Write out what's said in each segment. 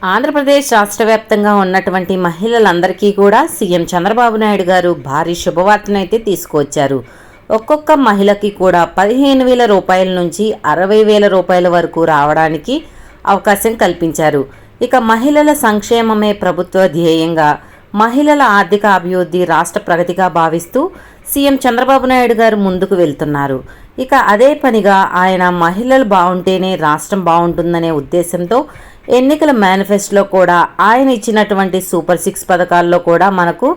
ఆంధ్రప్రదేశ్ రాష్ట్ర వ్యాప్తంగా ఉన్నటువంటి మహిళలందరికీ కూడా సీఎం చంద్రబాబు నాయుడు గారు భారీ శుభవార్తనైతే తీసుకువచ్చారు. ఒక్కొక్క మహిళకి కూడా 15,000 రూపాయల నుంచి 60,000 రూపాయల వరకు రావడానికి అవకాశం కల్పించారు. ఇక మహిళల సంక్షేమమే ప్రభుత్వ ధ్యేయంగా మహిళల ఆర్థిక అభివృద్ధి రాష్ట్ర ప్రగతిగా భావిస్తూ సీఎం చంద్రబాబు నాయుడు గారు ముందుకు వెళ్తున్నారు. ఇక అదే పనిగా ఆయన మహిళలు బాగుంటేనే రాష్ట్రం బాగుంటుందనే ఉద్దేశంతో ఎన్నికల మేనిఫెస్టోలో కూడా ఆయన ఇచ్చినటువంటి సూపర్ 6 పథకాల్లో కూడా మనకు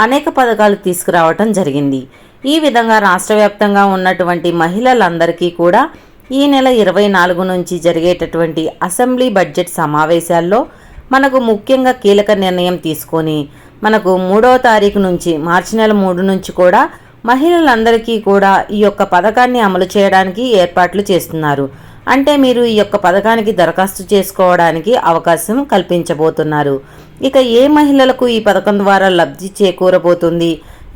అనేక పథకాలు తీసుకురావటం జరిగింది. ఈ విధంగా రాష్ట్ర వ్యాప్తంగా ఉన్నటువంటి మహిళలందరికీ కూడా ఈ నెల 24 నుంచి జరిగేటటువంటి అసెంబ్లీ బడ్జెట్ సమావేశాల్లో మనకు ముఖ్యంగా కీలక నిర్ణయం తీసుకొని మనకు 3వ తారీఖు నుంచి మార్చి నెల 3 నుంచి కూడా మహిళలందరికీ కూడా ఈ యొక్క పథకాన్ని అమలు చేయడానికి ఏర్పాట్లు చేస్తున్నారు. అంటే మీరు ఈ యొక్క పథకానికి దరఖాస్తు చేసుకోవడానికి అవకాశం కల్పించబోతున్నారు. ఇక ఏ మహిళలకు ఈ పథకం ద్వారా లబ్ధి చేకూరబోతుంది,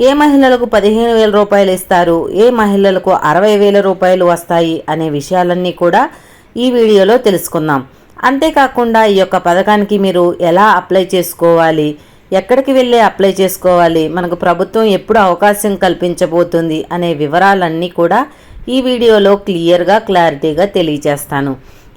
ఏ మహిళలకు 15,000 రూపాయలు ఇస్తారు, ఏ మహిళలకు 60,000 రూపాయలు వస్తాయి అనే విషయాలన్నీ కూడా ఈ వీడియోలో తెలుసుకుందాం. అంతేకాకుండా ఈ యొక్క పథకానికి మీరు ఎలా అప్లై చేసుకోవాలి, ఎక్కడికి వెళ్ళి అప్లై చేసుకోవాలి, మనకు ప్రభుత్వం ఎప్పుడు అవకాశం కల్పించబోతుంది అనే వివరాలన్నీ కూడా ఈ వీడియోలో క్లారిటీగా తెలియజేస్తాను.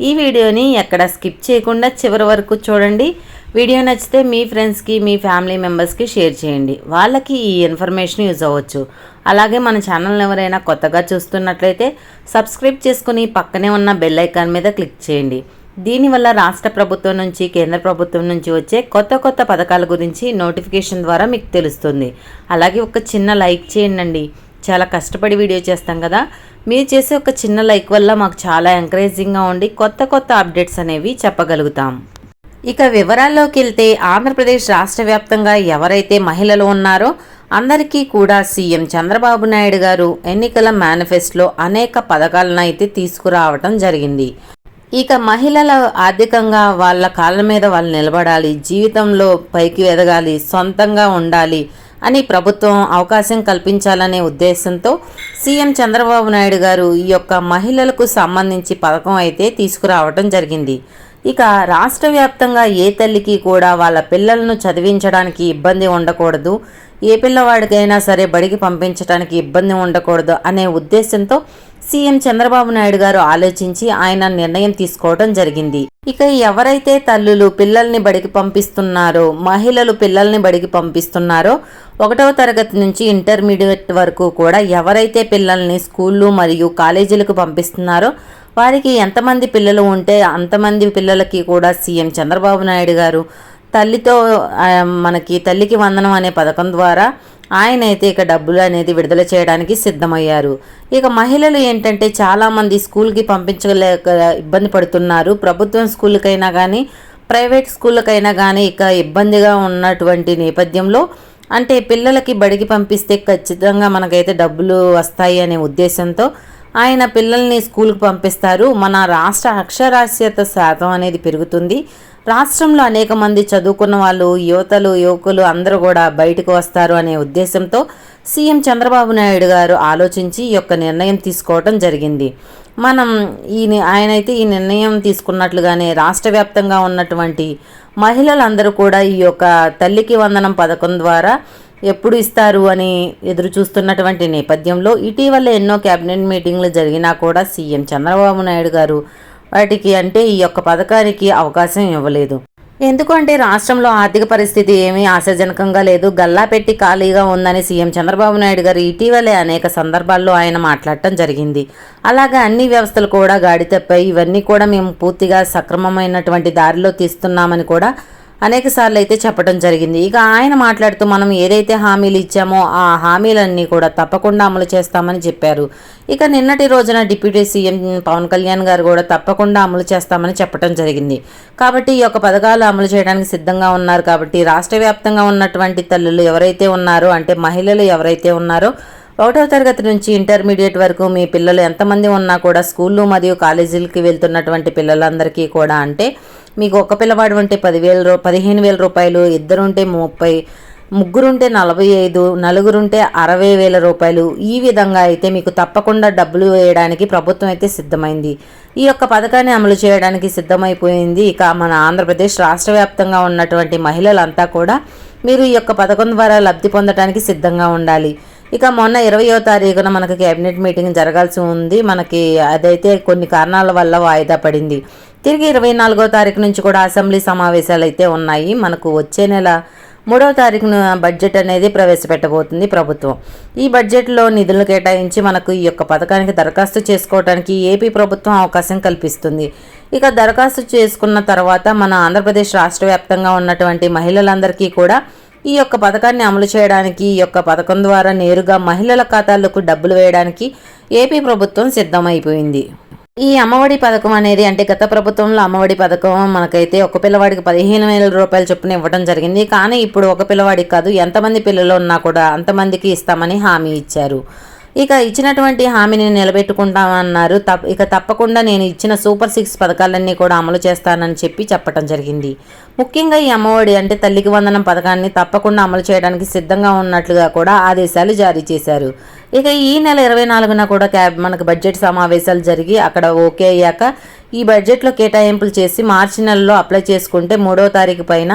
ఈ వీడియోని ఎక్కడ స్కిప్ చేయకుండా చివరి వరకు చూడండి. వీడియో నచ్చితే మీ ఫ్రెండ్స్కి, మీ ఫ్యామిలీ మెంబర్స్కి షేర్ చేయండి. వాళ్ళకి ఈ ఇన్ఫర్మేషన్ యూజ్ అవ్వచ్చు. అలాగే మన ఛానల్ని ఎవరైనా కొత్తగా చూస్తున్నట్లయితే సబ్స్క్రైబ్ చేసుకుని పక్కనే ఉన్న బెల్ ఐకాన్ మీద క్లిక్ చేయండి. దీనివల్ల రాష్ట్ర ప్రభుత్వం నుంచి, కేంద్ర ప్రభుత్వం నుంచి వచ్చే కొత్త కొత్త పథకాల గురించి నోటిఫికేషన్ ద్వారా మీకు తెలుస్తుంది. అలాగే ఒక చిన్న లైక్ చేయండి. చాలా కష్టపడి వీడియో చేస్తాం కదా, మీరు చేసే ఒక చిన్న లైక్ వల్ల మాకు చాలా ఎంకరేజింగ్గా ఉండి కొత్త కొత్త అప్డేట్స్ అనేవి చెప్పగలుగుతాం. ఇక వివరాల్లోకి వెళ్తే ఆంధ్రప్రదేశ్ రాష్ట్ర వ్యాప్తంగా ఎవరైతే మహిళలు ఉన్నారో అందరికీ కూడా సీఎం చంద్రబాబు నాయుడు గారు ఎన్నికల మేనిఫెస్టోలో అనేక పథకాలను అయితే తీసుకురావటం జరిగింది. ఇక మహిళల ఆర్థికంగా వాళ్ళ కాళ్ళ మీద వాళ్ళు నిలబడాలి, జీవితంలో పైకి ఎదగాలి, సొంతంగా ఉండాలి అని ప్రభుత్వం అవకాశం కల్పించాలనే ఉద్దేశంతో సీఎం చంద్రబాబు నాయుడు గారు ఈ యొక్క మహిళలకు సంబంధించి పథకం అయితే తీసుకురావటం జరిగింది. ఇక రాష్ట్ర వ్యాప్తంగా ఏ తల్లికి కూడా వాళ్ళ పిల్లలను చదివించడానికి ఇబ్బంది ఉండకూడదు, ఏ పిల్లవాడికైనా సరే బడికి పంపించడానికి ఇబ్బంది ఉండకూడదు అనే ఉద్దేశంతో సీఎం చంద్రబాబు నాయుడు గారు ఆలోచించి ఆయన నిర్ణయం తీసుకోవడం జరిగింది. ఇక ఎవరైతే తల్లులు పిల్లల్ని బడికి పంపిస్తున్నారో, మహిళలు పిల్లల్ని బడికి పంపిస్తున్నారో 1వ తరగతి నుంచి ఇంటర్మీడియట్ వరకు కూడా ఎవరైతే పిల్లల్ని స్కూళ్ళు మరియు కాలేజీలకు పంపిస్తున్నారో వారికి ఎంతమంది పిల్లలు ఉంటే అంతమంది పిల్లలకి కూడా సీఎం చంద్రబాబు నాయుడు గారు మనకి తల్లికి వందనం అనే పథకం ద్వారా ఆయన అయితే ఇక డబ్బులు అనేది విడుదల చేయడానికి సిద్ధమయ్యారు. ఇక మహిళలు ఏంటంటే చాలామంది స్కూల్కి పంపించలేక ఇబ్బంది పడుతున్నారు. ప్రభుత్వం స్కూళ్ళకైనా కానీ ప్రైవేట్ స్కూళ్ళకైనా కానీ ఇక ఇబ్బందిగా ఉన్నటువంటి నేపథ్యంలో అంటే పిల్లలకి బడికి పంపిస్తే ఖచ్చితంగా మనకైతే డబ్బులు వస్తాయి అనే ఉద్దేశంతో ఆయన పిల్లల్ని స్కూల్కి పంపిస్తారు. మన రాష్ట్ర అక్షరాస్యత శాతం అనేది పెరుగుతుంది. రాష్ట్రంలో అనేక మంది చదువుకున్న వాళ్ళు, యువకులు అందరూ కూడా బయటకు వస్తారు అనే ఉద్దేశంతో సీఎం చంద్రబాబు నాయుడు గారు ఆలోచించి ఈ యొక్క నిర్ణయం తీసుకోవడం జరిగింది. ఆయనైతే ఈ నిర్ణయం తీసుకున్నట్లుగానే రాష్ట్ర వ్యాప్తంగా ఉన్నటువంటి మహిళలందరూ కూడా ఈ యొక్క తల్లికి వందనం పథకం ద్వారా ఎప్పుడు ఇస్తారు అని ఎదురు చూస్తున్నటువంటి నేపథ్యంలో ఇటీవల ఎన్నో కేబినెట్ మీటింగ్లు జరిగినా కూడా సీఎం చంద్రబాబు నాయుడు గారు వాటికి అంటే ఈ యొక్క పథకానికి అవకాశం ఇవ్వలేదు. ఎందుకంటే రాష్ట్రంలో ఆర్థిక పరిస్థితి ఏమీ ఆశాజనకంగా లేదు, గల్లా పెట్టి ఖాళీగా ఉందని సీఎం చంద్రబాబు నాయుడు గారు ఇటీవలే అనేక సందర్భాల్లో ఆయన మాట్లాడటం జరిగింది. అలాగే అన్ని వ్యవస్థలు కూడా గాడి తప్పాయి, ఇవన్నీ కూడా మేము పూర్తిగా సక్రమమైనటువంటి దారిలో తీస్తున్నామని కూడా అనేక సార్లు అయితే చెప్పడం జరిగింది. ఇక ఆయన మాట్లాడుతూ మనం ఏదైతే హామీలు ఇచ్చామో ఆ హామీలన్నీ కూడా తప్పకుండా అమలు చేస్తామని చెప్పారు. ఇక నిన్నటి రోజున డిప్యూటీ సీఎం పవన్ కళ్యాణ్ గారు కూడా తప్పకుండా అమలు చేస్తామని చెప్పడం జరిగింది. కాబట్టి ఈ యొక్క పథకాలు అమలు చేయడానికి సిద్ధంగా ఉన్నారు. కాబట్టి రాష్ట్ర వ్యాప్తంగా ఉన్నటువంటి తల్లులు ఎవరైతే ఉన్నారో అంటే మహిళలు ఎవరైతే ఉన్నారో 1వ తరగతి నుంచి ఇంటర్మీడియట్ వరకు మీ పిల్లలు ఎంతమంది ఉన్నా కూడా స్కూళ్ళు మరియు కాలేజీలకి వెళ్తున్నటువంటి పిల్లలందరికీ కూడా అంటే మీకు ఒక పిల్లవాడు ఉంటే 15,000 రూపాయలు, ఇద్దరు ఉంటే 30, ముగ్గురుంటే 45, నలుగురుంటే 60,000 రూపాయలు. ఈ విధంగా అయితే మీకు తప్పకుండా డబ్బులు వేయడానికి ప్రభుత్వం అయితే సిద్ధమైంది. ఈ యొక్క పథకాన్ని అమలు చేయడానికి సిద్ధమైపోయింది. ఇక మన ఆంధ్రప్రదేశ్ రాష్ట్ర వ్యాప్తంగా ఉన్నటువంటి మహిళలంతా కూడా మీరు ఈ యొక్క పథకం ద్వారా లబ్ధి పొందడానికి సిద్ధంగా ఉండాలి. ఇక మొన్న 20వ తారీఖున మనకి కేబినెట్ మీటింగ్ జరగాల్సి ఉంది. మనకి అదైతే కొన్ని కారణాల వల్ల వాయిదా పడింది. తిరిగి 24వ తారీఖు నుంచి కూడా అసెంబ్లీ సమావేశాలు అయితే ఉన్నాయి. మనకు వచ్చే నెల 3వ తారీఖున బడ్జెట్ అనేది ప్రవేశపెట్టబోతుంది ప్రభుత్వం. ఈ బడ్జెట్లో నిధులు కేటాయించి మనకు ఈ యొక్క పథకానికి దరఖాస్తు చేసుకోవడానికి ఏపీ ప్రభుత్వం అవకాశం కల్పిస్తుంది. ఇక దరఖాస్తు చేసుకున్న తర్వాత మన ఆంధ్రప్రదేశ్ రాష్ట్ర వ్యాప్తంగా ఉన్నటువంటి మహిళలందరికీ కూడా ఈ యొక్క పథకాన్ని అమలు చేయడానికి, ఈ యొక్క పథకం ద్వారా నేరుగా మహిళల ఖాతాలకు డబ్బులు వేయడానికి ఏపీ ప్రభుత్వం సిద్ధమైపోయింది. ఈ అమ్మఒడి పథకం అనేది అంటే గత ప్రభుత్వంలో అమ్మఒడి పథకం మనకైతే ఒక పిల్లవాడికి 15,000 రూపాయలు చొప్పున ఇవ్వడం జరిగింది. కానీ ఇప్పుడు ఒక పిల్లవాడికి కాదు, ఎంతమంది పిల్లలు ఉన్నా కూడా అంతమందికి ఇస్తామని హామీ ఇచ్చారు. ఇక ఇచ్చినటువంటి హామీని నిలబెట్టుకుంటామన్నారు. ఇక తప్పకుండా నేను ఇచ్చిన సూపర్ 6 పథకాలన్నీ కూడా అమలు చేస్తానని చెప్పడం జరిగింది. ముఖ్యంగా ఈ అమ్మఒడి అంటే తల్లికి వందనం పథకాన్ని తప్పకుండా అమలు చేయడానికి సిద్ధంగా ఉన్నట్లుగా కూడా ఆదేశాలు జారీ చేశారు. ఇక ఈ నెల 24న కూడా మనకు బడ్జెట్ సమావేశాలు జరిగి అక్కడ ఓకే అయ్యాక ఈ బడ్జెట్లో కేటాయింపులు చేసి మార్చి నెలలో అప్లై చేసుకుంటే 3వ తారీఖు పైన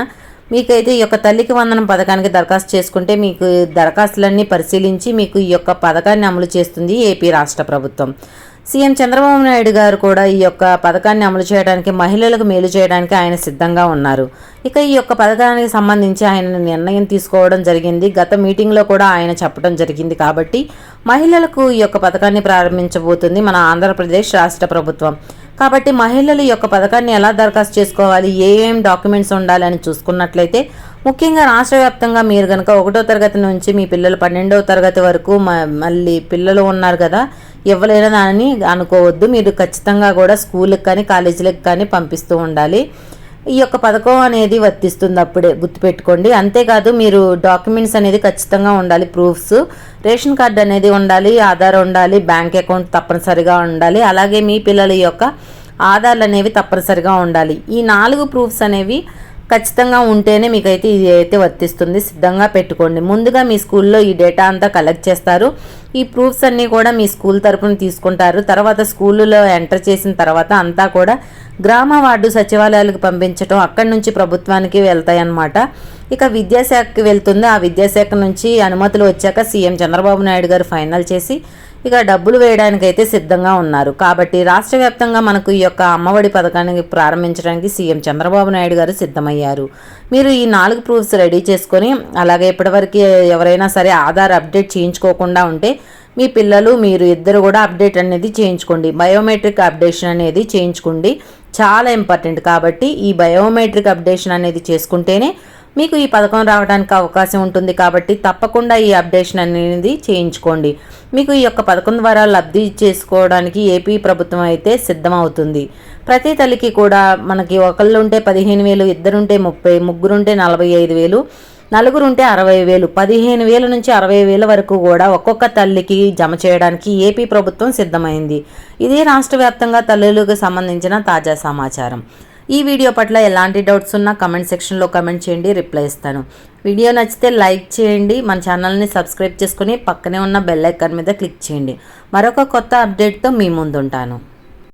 మీకైతే ఈ యొక్క తల్లికి వందనం పథకానికి దరఖాస్తు చేసుకుంటే మీకు దరఖాస్తులన్నీ పరిశీలించి మీకు ఈ యొక్క పథకాన్ని అమలు చేస్తుంది ఏపీ రాష్ట్ర ప్రభుత్వం. సీఎం చంద్రబాబు నాయుడు గారు కూడా ఈ యొక్క పథకాన్ని అమలు చేయడానికి, మహిళలకు మేలు చేయడానికి ఆయన సిద్ధంగా ఉన్నారు. ఇక ఈ యొక్క పథకానికి సంబంధించి ఆయన నిర్ణయం తీసుకోవడం జరిగింది. గత మీటింగ్లో కూడా ఆయన చెప్పడం జరిగింది. కాబట్టి మహిళలకు ఈ యొక్క పథకాన్ని ప్రారంభించబోతుంది మన ఆంధ్రప్రదేశ్ రాష్ట్ర ప్రభుత్వం. కాబట్టి మహిళలు ఈ యొక్క పథకాన్ని ఎలా దరఖాస్తు చేసుకోవాలి, ఏమేమి డాక్యుమెంట్స్ ఉండాలని చూసుకున్నట్లయితే ముఖ్యంగా రాష్ట్ర వ్యాప్తంగా మీరు కనుక 1వ తరగతి నుంచి మీ పిల్లలు 12వ తరగతి వరకు మళ్ళీ పిల్లలు ఉన్నారు కదా, ఇవ్వలేదని అనుకోవద్దు. మీరు ఖచ్చితంగా కూడా స్కూళ్ళకి కానీ కాలేజీలకు కానీ పంపిస్తూ ఉండాలి. ఈ యొక్క పథకం అనేది వర్తిస్తుంది, అప్పుడే గుర్తుపెట్టుకోండి. అంతేకాదు మీరు డాక్యుమెంట్స్ అనేది ఖచ్చితంగా ఉండాలి. ప్రూఫ్స్, రేషన్ కార్డు అనేది ఉండాలి, ఆధార్ ఉండాలి, బ్యాంక్ అకౌంట్ తప్పనిసరిగా ఉండాలి. అలాగే మీ పిల్లల యొక్క ఆధార్లు అనేవి తప్పనిసరిగా ఉండాలి. ఈ 4 ప్రూఫ్స్ అనేవి ఖచ్చితంగా ఉంటేనే మీకైతే ఇది అయితే వర్తిస్తుంది. సిద్ధంగా పెట్టుకోండి. ముందుగా మీ స్కూల్లో ఈ డేటా అంతా కలెక్ట్ చేస్తారు. ఈ ప్రూఫ్స్ అన్నీ కూడా మీ స్కూల్ తరపున తీసుకుంటారు. తర్వాత స్కూల్లో ఎంటర్ చేసిన తర్వాత అంతా కూడా గ్రామ వార్డు సచివాలయాలకు పంపించడం, అక్కడి నుంచి ప్రభుత్వానికి వెళ్తాయన్నమాట. ఇక విద్యాశాఖకి వెళ్తుంది. ఆ విద్యాశాఖ నుంచి అనుమతులు వచ్చాక సీఎం చంద్రబాబు నాయుడు గారు ఫైనల్ చేసి ఇక డబ్బులు వేయడానికైతే సిద్ధంగా ఉన్నారు. కాబట్టి రాష్ట్ర వ్యాప్తంగా మనకు ఈ యొక్క అమ్మఒడి పథకాన్ని ప్రారంభించడానికి సీఎం చంద్రబాబు నాయుడు గారు సిద్ధమయ్యారు. మీరు ఈ 4 ప్రూఫ్స్ రెడీ చేసుకొని, అలాగే ఇప్పటివరకు ఎవరైనా సరే ఆధార్ అప్డేట్ చేయించుకోకుండా ఉంటే మీ పిల్లలు మీరు ఇద్దరు కూడా అప్డేట్ అనేది చేయించుకోండి. బయోమెట్రిక్ అప్డేషన్ అనేది చేయించుకోండి, చాలా ఇంపార్టెంట్. కాబట్టి ఈ బయోమెట్రిక్ అప్డేషన్ అనేది చేసుకుంటేనే మీకు ఈ పథకం రావడానికి అవకాశం ఉంటుంది. కాబట్టి తప్పకుండా ఈ అప్డేషన్ అనేది చేయించుకోండి. మీకు ఈ యొక్క పథకం ద్వారా లబ్ధి చేసుకోవడానికి ఏపీ ప్రభుత్వం అయితే సిద్ధమవుతుంది. ప్రతి తల్లికి కూడా మనకి ఒకళ్ళు ఉంటే 15,000, ఇద్దరుంటే 30, ముగ్గురుంటే 45,000, నలుగురుంటే 60,000, 15,000 నుంచి 60,000 వరకు కూడా ఒక్కొక్క తల్లికి జమ చేయడానికి ఏపీ ప్రభుత్వం సిద్ధమైంది. ఇది రాష్ట్ర వ్యాప్తంగా తల్లులకు సంబంధించిన తాజా సమాచారం. ఈ వీడియో పట్ల ఎలాంటి డౌట్స్ ఉన్నా కమెంట్ సెక్షన్లో కమెంట్ చేయండి, రిప్లై ఇస్తాను. వీడియో నచ్చితే లైక్ చేయండి, మన ఛానల్ని సబ్స్క్రైబ్ చేసుకుని పక్కనే ఉన్న బెల్ ఐకాన్ మీద క్లిక్ చేయండి. మరొక కొత్త అప్డేట్తో మీ ముందుంటాను.